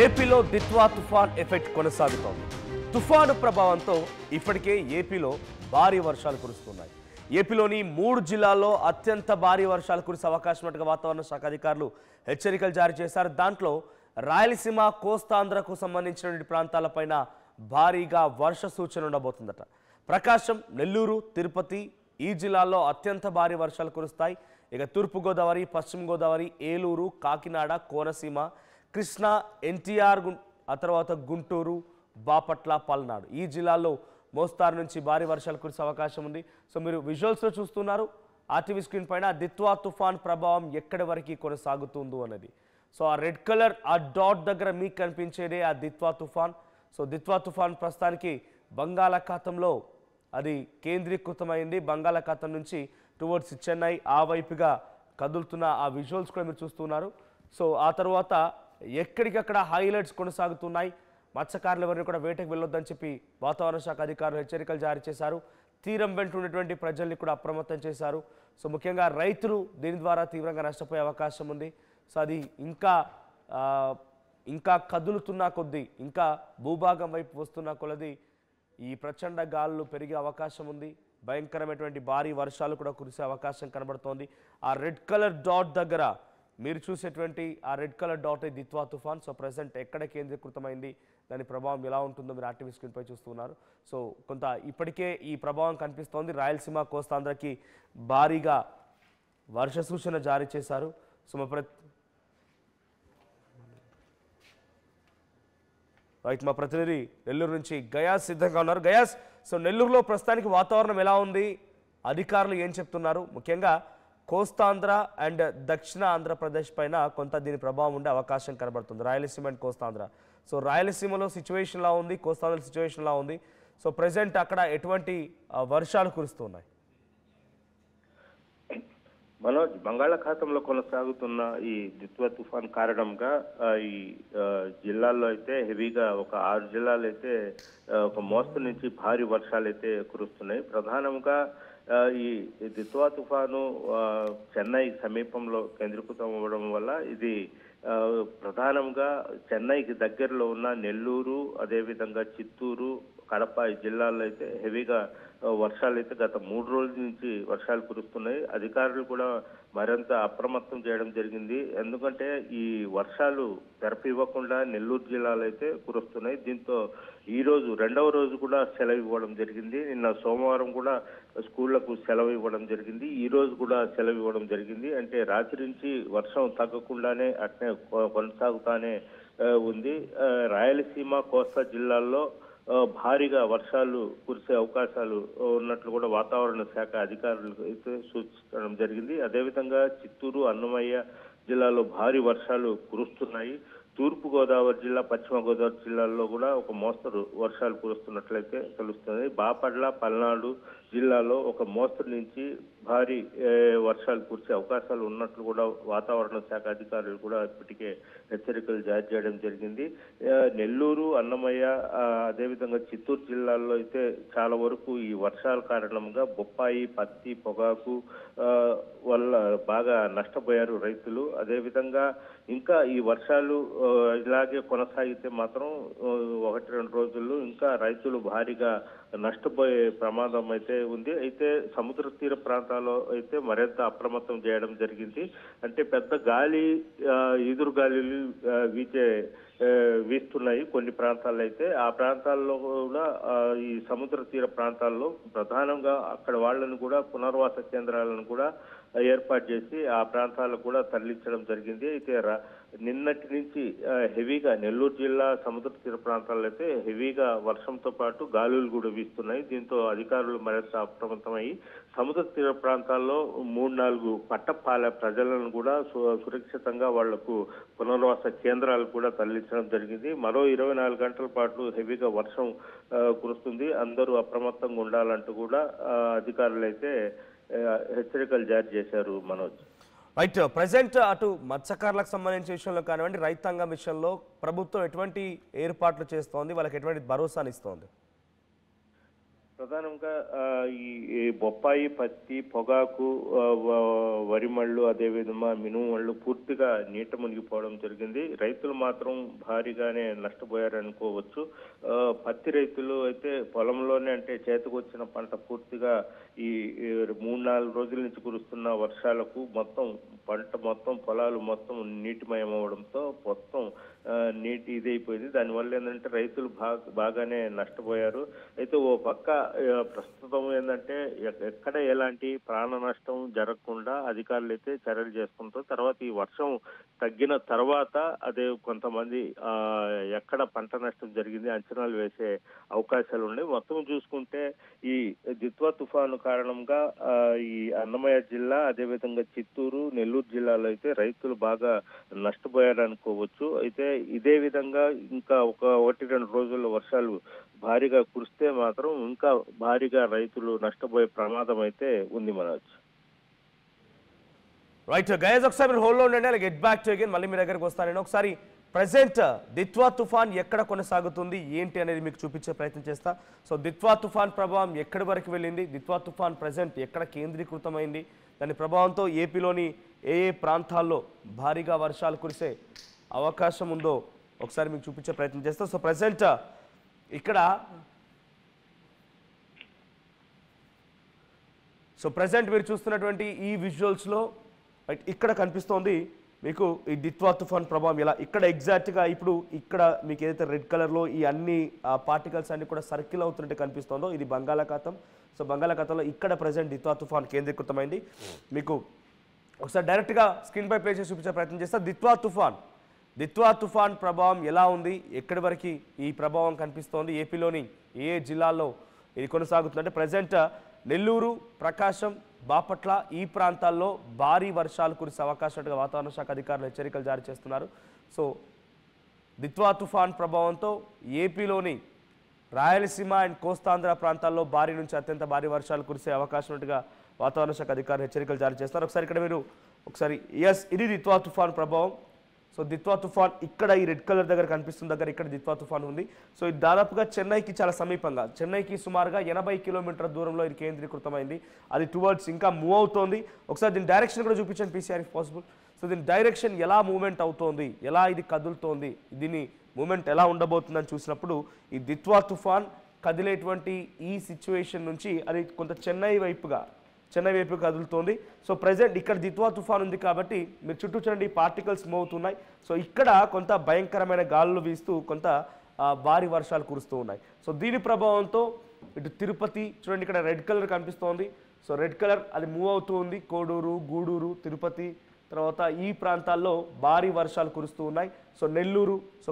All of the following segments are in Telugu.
ఏపీలో దిత్వా తుఫాన్ ఎఫెక్ట్ కొనసాగుతోంది. తుఫాను ప్రభావంతో ఇప్పటికే ఏపీలో భారీ వర్షాలు కురుస్తున్నాయి. ఏపీలోని 3 జిల్లాల్లో అత్యంత భారీ వర్షాలు కురిసే అవకాశం ఉన్నట్టుగా వాతావరణ శాఖ అధికారులు హెచ్చరికలు జారీ చేశారు. దాంట్లో రాయలసీమ, కోస్తాంధ్రకు సంబంధించిన ప్రాంతాలపైన భారీగా వర్ష సూచన ఉండబోతుందట. ప్రకాశం, నెల్లూరు, తిరుపతి ఈ జిల్లాల్లో అత్యంత భారీ వర్షాలు కురుస్తాయి. ఇక తూర్పుగోదావరి, పశ్చిమ గోదావరి, ఏలూరు, కాకినాడ, కోనసీమ, కృష్ణా, ఎన్టీఆర్, ఆ తర్వాత గుంటూరు, బాపట్ల, పల్నాడు ఈ జిల్లాల్లో మోస్తారు నుంచి భారీ వర్షాలు కురిసే అవకాశం ఉంది. సో మీరు విజువల్స్లో చూస్తున్నారు ఆర్టీవీ స్క్రీన్ పైన దిత్వా తుఫాన్ ప్రభావం ఎక్కడి వరకు కొనసాగుతుందో అనేది. సో ఆ రెడ్ కలర్ ఆ డాట్ దగ్గర మీకు కనిపించేదే ఆ దిత్వా తుఫాన్. సో దిత్వా తుఫాన్ ప్రస్తుతానికి బంగాళాఖాతంలో అది కేంద్రీకృతమైంది. బంగాళాఖాతం నుంచి టువర్డ్స్ చెన్నై ఆ వైపుగా కదులుతున్న ఆ విజువల్స్ కూడా మీరు చూస్తున్నారు. సో ఆ తర్వాత ఎక్కడికక్కడ హైలైట్స్ కొనసాగుతున్నాయి. మత్స్యకారులు ఎవరిని కూడా వేటకు వెళ్ళొద్దని చెప్పి వాతావరణ శాఖ అధికారులు హెచ్చరికలు జారీ చేశారు. తీరం వెంట ఉన్నటువంటి ప్రజల్ని కూడా అప్రమత్తం చేశారు. సో ముఖ్యంగా రైతులు దీని ద్వారా తీవ్రంగా నష్టపోయే అవకాశం ఉంది. సో అది ఇంకా కదులుతున్న కొద్దీ, ఇంకా భూభాగం వైపు వస్తున్న కొలది ఈ ప్రచండ గాలులు పెరిగే అవకాశం ఉంది. భయంకరమైనటువంటి భారీ వర్షాలు కూడా కురిసే అవకాశం కనబడుతోంది. ఆ రెడ్ కలర్ డాట్ దగ్గర మీరు చూసేటువంటి ఆ రెడ్ కలర్ డాట్ దిత్వా తుఫాన్. సో ప్రజెంట్ ఎక్కడ కేంద్రీకృతమైంది, దాని ప్రభావం ఎలా ఉంటుందో మీరు ఆర్టీవీ స్క్రీన్పై చూస్తున్నారు. సో కొంత ఇప్పటికే ఈ ప్రభావం కనిపిస్తోంది. రాయలసీమ, కోస్తాంధ్రకి భారీగా వర్ష సూచన జారీ చేశారు. సో మా ప్రతినిధి నెల్లూరు నుంచి గయాస్ సిద్ధంగా ఉన్నారు. గయాస్, సో నెల్లూరులో ప్రస్తుతానికి వాతావరణం ఎలా ఉంది, అధికారులు ఏం చెప్తున్నారు? ముఖ్యంగా కోస్తాంధ్ర అండ్ దక్షిణ ఆంధ్రప్రదేశ్ పైన కొంత దీని ప్రభావం ఉండే అవకాశం కనబడుతుంది, రాయలసీమ అండ్ కోస్తాంధ్ర. సో రాయలసీమలో సిచ్యువేషన్ ఎలా ఉంది, కోస్తాంధ్ర సిచ్యువేషన్ ఎలా ఉంది? సో ప్రజెంట్ అక్కడ ఎటువంటి వర్షాలు కురుస్తున్నాయి? మనోజ్, బంగాళాఖాతంలో కొనసాగుతున్న ఈ దిత్వా తుఫాన్ కారణంగా ఈ జిల్లాల్లో అయితే హెవీగా ఒక 6 జిల్లాలు అయితే ఒక మోస్తరు నుంచి భారీ వర్షాలు అయితే కురుస్తున్నాయి. ప్రధానంగా ఈ దిత్వా తుఫాను చెన్నై సమీపంలో కేంద్రీకృతం అవ్వడం వల్ల ఇది ప్రధానంగా చెన్నైకి దగ్గరలో ఉన్న నెల్లూరు, అదేవిధంగా చిత్తూరు, కడప ఈ జిల్లాల్లో అయితే హెవీగా వర్షాలు అయితే గత 3 రోజుల నుంచి వర్షాలు కురుస్తున్నాయి. అధికారులు కూడా మరింత అప్రమత్తం చేయడం జరిగింది. ఎందుకంటే ఈ వర్షాలు తెరపివ్వకుండా నెల్లూరు జిల్లాలో అయితే కురుస్తున్నాయి. దీంతో ఈ రోజు 2వ రోజు కూడా సెలవు ఇవ్వడం జరిగింది. నిన్న సోమవారం కూడా స్కూళ్లకు సెలవు ఇవ్వడం జరిగింది. ఈ రోజు కూడా సెలవు ఇవ్వడం జరిగింది. అంటే రాత్రి నుంచి వర్షం తగ్గకుండానే అట్నే కొనసాగుతానే ఉంది. రాయలసీమ, కోస్తా జిల్లాల్లో భారీగా వర్షాలు కురిసే అవకాశాలు ఉన్నట్లు కూడా వాతావరణ శాఖ అధికారులు అయితే సూచించడం జరిగింది. అదేవిధంగా చిత్తూరు, అన్నమయ్య జిల్లాలో భారీ వర్షాలు కురుస్తున్నాయి. తూర్పు గోదావరి జిల్లా, పశ్చిమ గోదావరి జిల్లాల్లో కూడా ఒక మోస్తరు వర్షాలు కురుస్తున్నట్లయితే తెలుస్తుంది. బాపట్ల, పల్నాడు జిల్లాలో ఒక మోస్తరు నుంచి భారీ వర్షాలు కురిసే అవకాశాలు ఉన్నట్లు కూడా వాతావరణ శాఖ అధికారులు కూడా ఇప్పటికే హెచ్చరికలు జారీ చేయడం జరిగింది. నెల్లూరు, అన్నమయ్య, అదేవిధంగా చిత్తూరు జిల్లాల్లో అయితే చాలా వరకు ఈ వర్షాల కారణంగా బొప్పాయి, పత్తి, పొగాకు వల్ల బాగా నష్టపోయారు రైతులు. అదేవిధంగా ఇంకా ఈ వర్షాలు ఇలాగే కొనసాగితే మాత్రం 1-2 రోజుల్లో ఇంకా రైతులు భారీగా నష్టపోయే ప్రమాదం అయితే ఉంది. అయితే సముద్ర తీర ప్రాంతాల్లో అయితే మరింత అప్రమత్తం చేయడం జరిగింది. అంటే పెద్ద గాలి, ఈదురు గాలులు వీస్తున్నాయి కొన్ని ప్రాంతాల్లో. అయితే ఆ ప్రాంతాల్లో కూడా ఈ సముద్ర తీర ప్రాంతాల్లో ప్రధానంగా అక్కడ వాళ్ళని కూడా పునర్వాస కేంద్రాలను కూడా ఏర్పాటు చేసి ఆ ప్రాంతాలకు కూడా తరలించడం జరిగింది. అయితే నిన్నటి నుంచి హెవీగా నెల్లూరు జిల్లా సముద్ర తీర ప్రాంతాల్లో అయితే హెవీగా వర్షంతో పాటు గాలులు కూడా వీస్తున్నాయి. దీంతో అధికారులు మరింత అప్రమత్తమయ్యి సముద్ర తీర ప్రాంతాల్లో 3-4 పట్టపాల ప్రజలను కూడా సురక్షితంగా వాళ్లకు పునర్వాస కేంద్రాలు కూడా తరలించడం జరిగింది. మరో 24 గంటల పాటు హెవీగా వర్షం కురుస్తుంది, అందరూ అప్రమత్తంగా ఉండాలంటూ కూడా అధికారులు అయితే హెచ్చరికలు జారీ చేశారు. మనోజ్, రైట్, ప్రజెంట్ అటు మత్స్యకారులకు సంబంధించిన విషయంలో కానివ్వండి, రైతాంగం విషయంలో ప్రభుత్వం ఎటువంటి ఏర్పాట్లు చేస్తోంది, వాళ్ళకి ఎటువంటి భరోసాని ఇస్తోంది? ప్రధానంగా ఈ బొప్పాయి, పత్తి, పొగాకు, వరిమళ్ళు, అదేవిధంగా మినుము మళ్ళు పూర్తిగా నీట మునిగిపోవడం జరిగింది. రైతులు మాత్రం భారీగానే నష్టపోయారనుకోవచ్చు. పత్తి రైతులు అయితే పొలంలోనే, అంటే చేతికి వచ్చిన పంట పూర్తిగా ఈ 3-4 రోజుల నుంచి కురుస్తున్న వర్షాలకు పంట పొలాలు మొత్తం నీటిమయం అవడంతో మొత్తం నీటి ఇదైపోయింది. దానివల్ల ఏంటంటే రైతులు బాగానే నష్టపోయారు. అయితే ఓ పక్క ప్రస్తుతం ఏంటంటే ఎక్కడ ఎలాంటి ప్రాణ నష్టం జరగకుండా అధికారులు అయితే చర్యలు చేసుకుంటారు. తర్వాత ఈ వర్షం తగ్గిన తర్వాత అదే కొంతమంది ఎక్కడ పంట నష్టం జరిగింది అంచనాలు వేసే అవకాశాలు ఉన్నాయి. మొత్తం చూసుకుంటే ఈ దిత్వా తుఫాను కారణంగా ఈ అన్నమయ్య జిల్లా, అదేవిధంగా చిత్తూరు, నెల్లూరు జిల్లాలో అయితే రైతులు బాగా నష్టపోయారనుకోవచ్చు. అయితే ఇదే విధంగా ఇంకా 1-2 రోజుల్లో వర్షాలు భారీగా కురిస్తే మాత్రం ఇంకా భారీగా రైతులు నష్టపోయే ప్రమాదం అయితే ఉంది మనోజ్. రైట్ గైస్, ఒకసారి మీరు హోల్డ్లో ఉండండి. అలా గెట్ బ్యాక్ టు అగైన్ మళ్ళీ మీ దగ్గరకు వస్తాను. నేను ఒకసారి ప్రెసెంట్ దిత్వా తుఫాన్ ఎక్కడ కొనసాగుతుంది ఏంటి అనేది మీకు చూపించే ప్రయత్నం చేస్తా. సో దిత్వా తుఫాన్ ప్రభావం ఎక్కడి వరకు వెళ్ళింది, దిత్వా తుఫాన్ ప్రెసెంట్ ఎక్కడ కేంద్రీకృతమైంది, దాని ప్రభావంతో ఏపీలోని ఏ ప్రాంతాల్లో భారీగా వర్షాలు కురిసే అవకాశం ఉందో ఒకసారి మీకు చూపించే ప్రయత్నం చేస్తాం. సో ప్రెసెంట్ ఇక్కడ మీరు చూస్తున్నటువంటి ఈ విజువల్స్లో ఇక్కడ కనిపిస్తోంది మీకు ఈ దిత్వా తుఫాన్ ప్రభావం ఎలా. ఇక్కడ ఎగ్జాక్ట్గా ఇప్పుడు ఇక్కడ మీకు ఏదైతే రెడ్ కలర్లో ఈ అన్ని పార్టికల్స్ అన్ని కూడా సర్కిల్ అవుతున్నట్టు కనిపిస్తుందో ఇది బంగాళాఖాతం. సో బంగాళాఖాతంలో ఇక్కడ ప్రెసెంట్ దిత్వా తుఫాన్ కేంద్రీకృతమైంది. మీకు ఒకసారి డైరెక్ట్గా స్క్రీన్పై ప్లే చేసి చూపించే ప్రయత్నం చేస్తా. దిత్వా తుఫాన్ ప్రభావం ఎలా ఉంది, ఎక్కడి వరకు ఈ ప్రభావం కనిపిస్తోంది, ఏపీలోని ఏ జిల్లాల్లో ఇది కొనసాగుతుంది అంటే ప్రజెంట్ నెల్లూరు, ప్రకాశం, బాపట్ల ఈ ప్రాంతాల్లో భారీ వర్షాలు కురిసే అవకాశం వాతావరణ శాఖ అధికారులు హెచ్చరికలు జారీ చేస్తున్నారు. సో దిత్వా తుఫాన్ ప్రభావంతో ఏపీలోని రాయలసీమ అండ్ కోస్తాంధ్ర ప్రాంతాల్లో భారీ నుంచి అత్యంత భారీ వర్షాలు కురిసే అవకాశం ఉన్నట్టుగా వాతావరణ శాఖ అధికారులు హెచ్చరికలు జారీ చేస్తున్నారు. ఒకసారి ఇక్కడ మీరు ఇది దిత్వా తుఫాన్ ప్రభావం. సో దిత్వా తుఫాన్ ఇక్కడ ఈ రెడ్ కలర్ దగ్గర కనిపిస్తున్న దగ్గర ఇక్కడ దిత్వా తుఫాన్ ఉంది. సో ఇది దాదాపుగా చెన్నైకి చాలా సమీపంగా, చెన్నైకి సుమారుగా 80 కిలోమీటర్ల దూరంలో ఇది కేంద్రీకృతమైంది. అది టువర్డ్స్ ఇంకా మూవ్ అవుతోంది. ఒకసారి దీని డైరెక్షన్ కూడా చూపించండి పీసీఆర్ ఇఫ్ పాసిబుల్. సో దీని డైరెక్షన్ ఎలా మూవ్మెంట్ అవుతోంది, ఎలా ఇది కదులుతోంది, దీని మూవ్మెంట్ ఎలా ఉండబోతుందని చూసినప్పుడు ఈ దిత్వా తుఫాన్ కదిలేటువంటి ఈ సిచ్యువేషన్ నుంచి అది కొంత చెన్నై వైపు కదులుతోంది. సో ప్రెజెంట్ ఇక్కడ దిత్వా తుఫాన్ ఉంది కాబట్టి మీరు చుట్టూ చూడండి పార్టికల్స్ మూవ్ అవుతున్నాయి. సో ఇక్కడ కొంత భయంకరమైన గాలులు వీస్తూ కొంత భారీ వర్షాలు కురుస్తూ ఉన్నాయి. సో దీని ప్రభావంతో ఇటు తిరుపతి చూడండి, ఇక్కడ రెడ్ కలర్ కనిపిస్తోంది. సో రెడ్ కలర్ అది మూవ్ అవుతూ ఉంది. కోడూరు, గూడూరు, తిరుపతి తర్వాత ఈ ప్రాంతాల్లో భారీ వర్షాలు కురుస్తూ ఉన్నాయి. సో నెల్లూరు, సో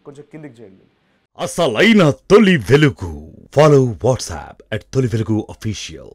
కొంచెం కిందికి చేయండి. అసలైన తొలి వెలుగు. ఫాలో వాట్సాప్ @తొలి వెలుగు official.